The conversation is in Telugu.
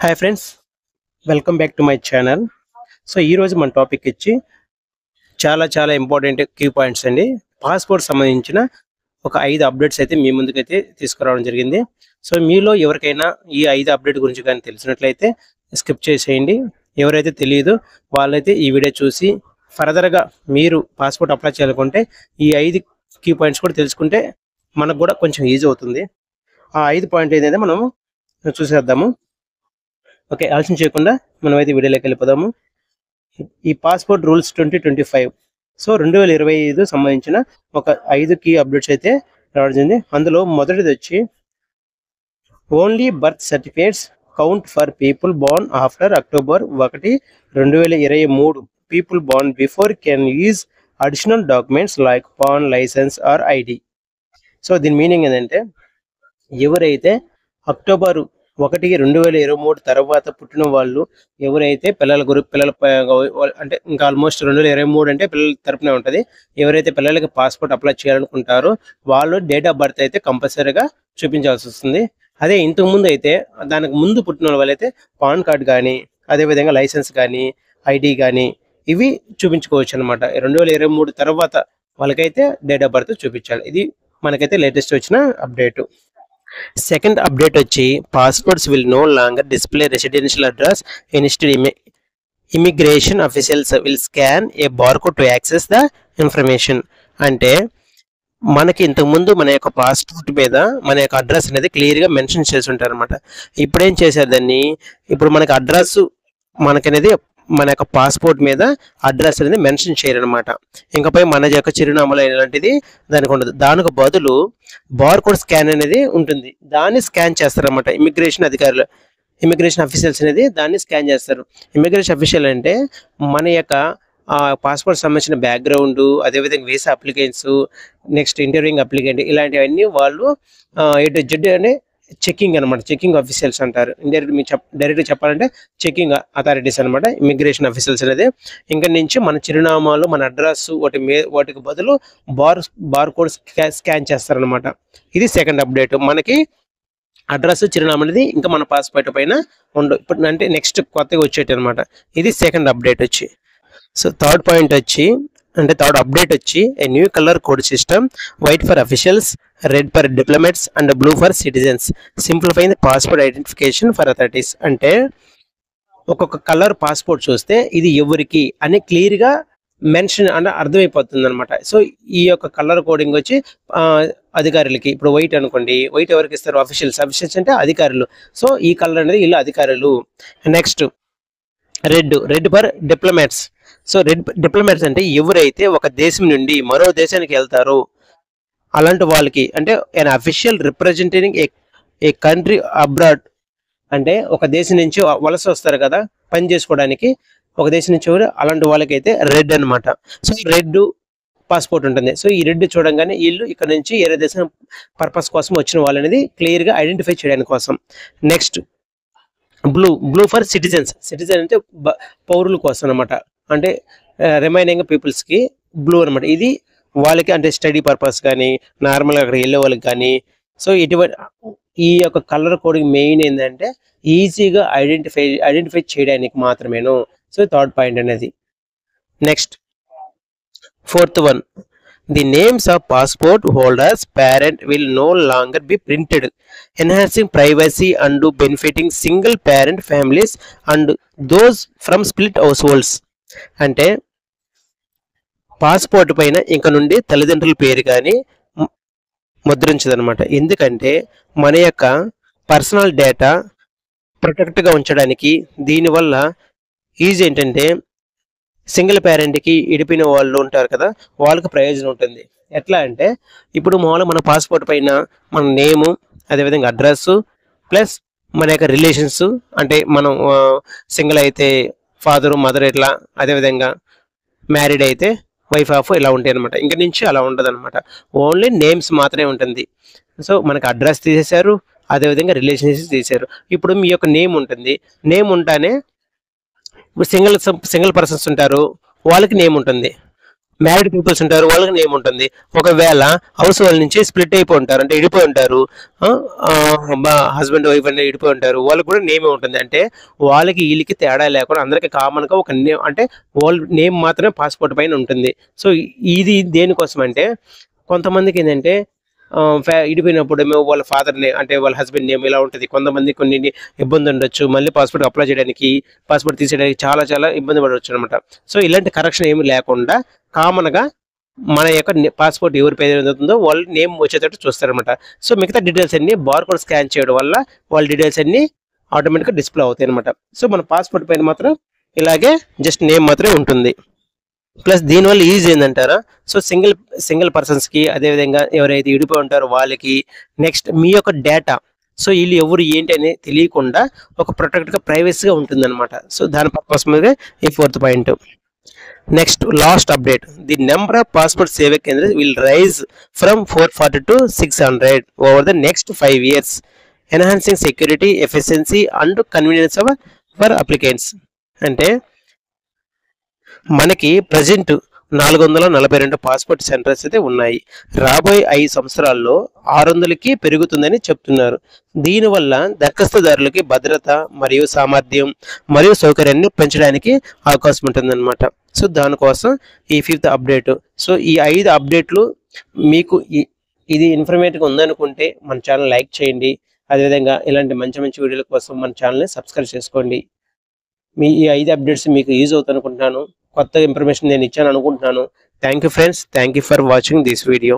Hi friends, welcome back to my channel. So ఈరోజు మన టాపిక్ ఇచ్చి చాలా ఇంపార్టెంట్ కీ పాయింట్స్ అండి. పాస్పోర్ట్ సంబంధించిన ఒక 5 అప్డేట్స్ అయితే మీ ముందుకైతే తీసుకురావడం జరిగింది. సో మీలో ఎవరికైనా ఈ 5 అప్డేట్ గురించి కానీ తెలిసినట్లయితే స్కిప్ చేసేయండి. ఎవరైతే తెలియదో వాళ్ళైతే ఈ వీడియో చూసి ఫర్దర్గా మీరు పాస్పోర్ట్ అప్లై చేయాలనుకుంటే ఈ 5 కీ పాయింట్స్ కూడా తెలుసుకుంటే మనకు కూడా కొంచెం ఈజీ అవుతుంది. ఆ 5 పాయింట్ ఏదైతే మనం చూసేద్దాము. ఓకే, ఆలస్యం చేయకుండా మనమైతే వీడియోలోకి వెళ్ళిపోదాము. ఈ పాస్పోర్ట్ రూల్స్ 2025, సో 2025 సంబంధించిన ఒక 5 కీ అప్డేట్స్ అయితే రావడం జరిగింది. అందులో మొదటిది వచ్చి only birth certificates count for people born after October 1, 2023. People born before can use additional documents like PAN license or ID. So దీని మీనింగ్ ఏంటంటే ఎవరైతే అక్టోబర్ 1, 2023 తర్వాత పుట్టిన వాళ్ళు ఎవరైతే పిల్లల అంటే ఇంకా ఆల్మోస్ట్ 2023 అంటే పిల్లల తరపునే ఉంటుంది. ఎవరైతే పిల్లలకి పాస్పోర్ట్ అప్లై చేయాలనుకుంటారో వాళ్ళు డేట్ ఆఫ్ బర్త్ అయితే కంపల్సరీగా చూపించాల్సి వస్తుంది. అదే ఇంతకుముందు అయితే దానికి ముందు పుట్టిన వాళ్ళైతే పాన్ కార్డ్ కానీ అదేవిధంగా లైసెన్స్ కానీ ఐడి కానీ ఇవి చూపించుకోవచ్చు అనమాట. 2023 తర్వాత వాళ్ళకైతే డేట్ ఆఫ్ బర్త్ చూపించాలి. ఇది మనకైతే లేటెస్ట్ వచ్చిన అప్డేట్. సెకండ్ అప్డేట్ వచ్చి passports will know longer display residential address. Instead immigration officials will scan A barcode to access the information. అంటే మనకి ఇంతకుముందు మన యొక్క పాస్పోర్ట్ మీద మన యొక్క అడ్రస్ అనేది క్లియర్గా మెన్షన్ చేసి ఉంటారు అనమాట. ఇప్పుడు ఏం చేశారు దాన్ని, ఇప్పుడు మనకి అడ్రస్ మనకనేది మన యొక్క పాస్పోర్ట్ మీద అడ్రస్ అనేది మెన్షన్ చేయరనమాట. ఇంకపై మన యొక్క చిరునామాలు ఇలాంటిది దానికి ఉండదు. దానికి బదులు బార్కోడ్ స్కాన్ అనేది ఉంటుంది. దాన్ని స్కాన్ చేస్తారనమాట ఇమిగ్రేషన్ అఫీషియల్స్ అనేది దాన్ని స్కాన్ చేస్తారు. ఇమిగ్రేషన్ అఫీషియల్ అంటే మన యొక్క పాస్పోర్ట్ సంబంధించిన బ్యాక్గ్రౌండ్, అదేవిధంగా visa applicants, next interviewing applicant ఇలాంటివన్నీ వాళ్ళు A-to-Z అనే చెకింగ్ అనమాట. చెకింగ్ ఆఫీషియల్స్ అంటారు. డైరెక్ట్గా చెప్పాలంటే చెకింగ్ అథారిటీస్ అనమాట ఇమిగ్రేషన్ ఆఫీషియల్స్ అనేది. ఇంకా నుంచి మన చిరునామాలు, మన అడ్రస్ వాటికి బదులు బార్కోడ్ స్కాన్ చేస్తారనమాట. ఇది సెకండ్ అప్డేట్. మనకి అడ్రస్ చిరునామా అనేది ఇంకా మన పాస్పోర్ట్ పైన ఉండవు. ఇప్పుడు అంటే నెక్స్ట్ కొత్తగా వచ్చేటి అనమాట. ఇది సెకండ్ అప్డేట్ వచ్చి. సో థర్డ్ పాయింట్ వచ్చి అంటే థర్డ్ అప్డేట్ వచ్చి a new colour code system, white for officials, red for diplomats and blue for citizens, simplifying the passport identification for authorities. అంటే ఒక్కొక్క కలర్ పాస్పోర్ట్ చూస్తే ఇది ఎవరికి అని క్లియర్గా మెన్షన్ అంటే అర్థమైపోతుంది అనమాట. సో ఈ యొక్క కలర్ కోడింగ్ వచ్చి అధికారులకి, ఇప్పుడు వైట్ అనుకోండి, వైట్ ఎవరికి ఇస్తారు, అఫీషియల్స్ అంటే అధికారులు. సో ఈ కలర్ అనేది వీళ్ళు అధికారులు. Next red for diplomats. So diplomats అంటే ఎవరైతే ఒక దేశం నుండి మరో దేశానికి వెళ్తారో అలాంటి వాళ్ళకి, అంటే an official representing A country abroad. అంటే ఒక దేశం నుంచి వలస వస్తారు కదా పని చేసుకోవడానికి, ఒక దేశం నుంచి అలాంటి వాళ్ళకైతే రెడ్ అనమాట. సో రెడ్ పాస్పోర్ట్ ఉంటుంది. సో ఈ రెడ్ చూడంగానే వీళ్ళు ఇక్కడ నుంచి వేరే దేశం పర్పస్ కోసం వచ్చిన వాళ్ళు అనేది క్లియర్గా ఐడెంటిఫై చేయడానికి కోసం. నెక్స్ట్ బ్లూ ఫర్ సిటిజన్ అంటే పౌరుల కోసం అనమాట. అంటే రిమైనింగ్ పీపుల్స్కి బ్లూ అనమాట. ఇది వాళ్ళకి అంటే స్టడీ పర్పస్ కానీ నార్మల్గా అక్కడ వెళ్ళే వాళ్ళకి కానీ. సో ఇటువంటి ఈ యొక్క కలర్ కోడింగ్ మెయిన్ ఏంటంటే ఈజీగా ఐడెంటిఫై చేయడానికి మాత్రమేను. సో థర్డ్ పాయింట్ అనేది. Next fourth one, the names of passport holders parent will know longer be printed, enhancing privacy and benefiting single parent families and those from split house holds. అంటే పాస్పోర్ట్ పైన ఇంక నుండి తల్లిదండ్రుల పేరు కానీ ముద్రించదనమాట. ఎందుకంటే మన యొక్క పర్సనల్ డేటా ప్రొటెక్ట్గా ఉంచడానికి దీనివల్ల ఈజీ ఏంటంటే సింగిల్ పేరెంట్కి ఇడిపిన వాళ్ళు ఉంటారు కదా, వాళ్ళకి ప్రయోజనం ఉంటుంది. ఎట్లా అంటే ఇప్పుడు మామూలుగా మన పాస్పోర్ట్ పైన మన నేము, అదేవిధంగా అడ్రస్ ప్లస్ మన యొక్క రిలేషన్స్, అంటే మనం సింగిల్ అయితే ఫాదరు మదర్ ఇట్లా, అదేవిధంగా మ్యారీడ్ అయితే వైఫ్ ఆఫ్ ఇలా ఉంటాయి అనమాట. ఇంక నుంచి అలా ఉండదు అనమాట. ఓన్లీ నేమ్స్ మాత్రమే ఉంటుంది. సో మనకు అడ్రస్ తీసేశారు, అదేవిధంగా రిలేషన్షిప్స్ తీశారు. ఇప్పుడు మీ యొక్క నేమ్ ఉంటుంది. నేమ్ ఉంటానే సింగిల్ పర్సన్స్ ఉంటారు, వాళ్ళకి నేమ్ ఉంటుంది. మ్యారీడ్ పీపుల్స్ ఉంటారు, వాళ్ళకి నేమ్ ఉంటుంది. ఒకవేళ హౌస్ వాళ్ళ నుంచి స్ప్లిట్ అయిపోయి ఉంటారు, అంటే విడిపోయి ఉంటారు, హస్బెండ్ వైఫ్ అంటే విడిపోయి ఉంటారు, వాళ్ళకి కూడా నేమే ఉంటుంది. అంటే వాళ్ళకి వీళ్ళకి తేడా లేకుండా అందరికి కామన్గా ఒక నేమ్, అంటే వాళ్ళ నేమ్ మాత్రమే పాస్పోర్ట్ పైన ఉంటుంది. సో ఇది దేనికోసం అంటే కొంతమందికి ఏంటంటే ఇడిపోయినప్పుడు ఏమో వాళ్ళ ఫాదర్ నేమ్, అంటే వాళ్ళ హస్బెండ్ నేమ్ ఇలా ఉంటుంది. కొంతమంది కొన్ని ఇబ్బంది ఉండొచ్చు, మళ్ళీ పాస్పోర్ట్ అప్లై చేయడానికి, పాస్పోర్ట్ తీసేయడానికి చాలా చాలా ఇబ్బంది పడవచ్చు అనమాట. సో ఇలాంటి కరెక్షన్ ఏమి లేకుండా కామన్గా మన యొక్క పాస్పోర్ట్ ఎవరి పేరు ఏదవుతుందో వాళ్ళ నేమ్ వచ్చేటట్టు చూస్తారనమాట. సో మిగతా డీటెయిల్స్ అన్ని బార్కోడ్ స్కాన్ చేయడం వల్ల వాళ్ళ డీటెయిల్స్ అన్ని ఆటోమేటిక్గా డిస్ప్లే అవుతాయి అనమాట. సో మన పాస్పోర్ట్ పైన మాత్రం ఇలాగే జస్ట్ నేమ్ మాత్రమే ఉంటుంది. ప్లస్ దీనివల్ల యూజ్ ఏంటంటారా, సో సింగిల్ పర్సన్స్కి, అదేవిధంగా ఎవరైతే విడిపోయి ఉంటారో వాళ్ళకి, నెక్స్ట్ మీ యొక్క డేటా, సో వీళ్ళు ఎవరు ఏంటి అని తెలియకుండా ఒక ప్రొటెక్ట్గా ప్రైవసీగా ఉంటుంది అనమాట. సో దాని పర్పస్ మీద ఈ 4th point. Next last update, the number of passport Seva Kendra will rise from 440 to 600 over the next 5 years, enhancing security, efficiency and convenience for applicants. అంటే మనకి ప్రజెంట్ 442 పాస్పోర్ట్ సెంటర్స్ అయితే ఉన్నాయి. రాబోయే 5 సంవత్సరాల్లో 600కి పెరుగుతుందని చెప్తున్నారు. దీనివల్ల దరఖాస్తుదారులకి భద్రత మరియు సామర్థ్యం మరియు సౌకర్యాన్ని పెంచడానికి అవకాశం ఉంటుందన్నమాట. సో దానికోసం ఈ 5th అప్డేట్. సో ఈ 5 అప్డేట్లు మీకు ఇది ఇన్ఫర్మేటివ్గా ఉందనుకుంటే మన ఛానల్ లైక్ చేయండి. అదేవిధంగా ఇలాంటి మంచి మంచి వీడియోల కోసం మన ఛానల్ని సబ్స్క్రైబ్ చేసుకోండి. మీ ఈ 5 అప్డేట్స్ మీకు యూజ్ అవుతుంది అనుకుంటున్నాను. కొత్త ఇన్ఫర్మేషన్ నేను ఇచ్చాను అనుకుంటున్నాను. Thank you friends, thank you for watching this video.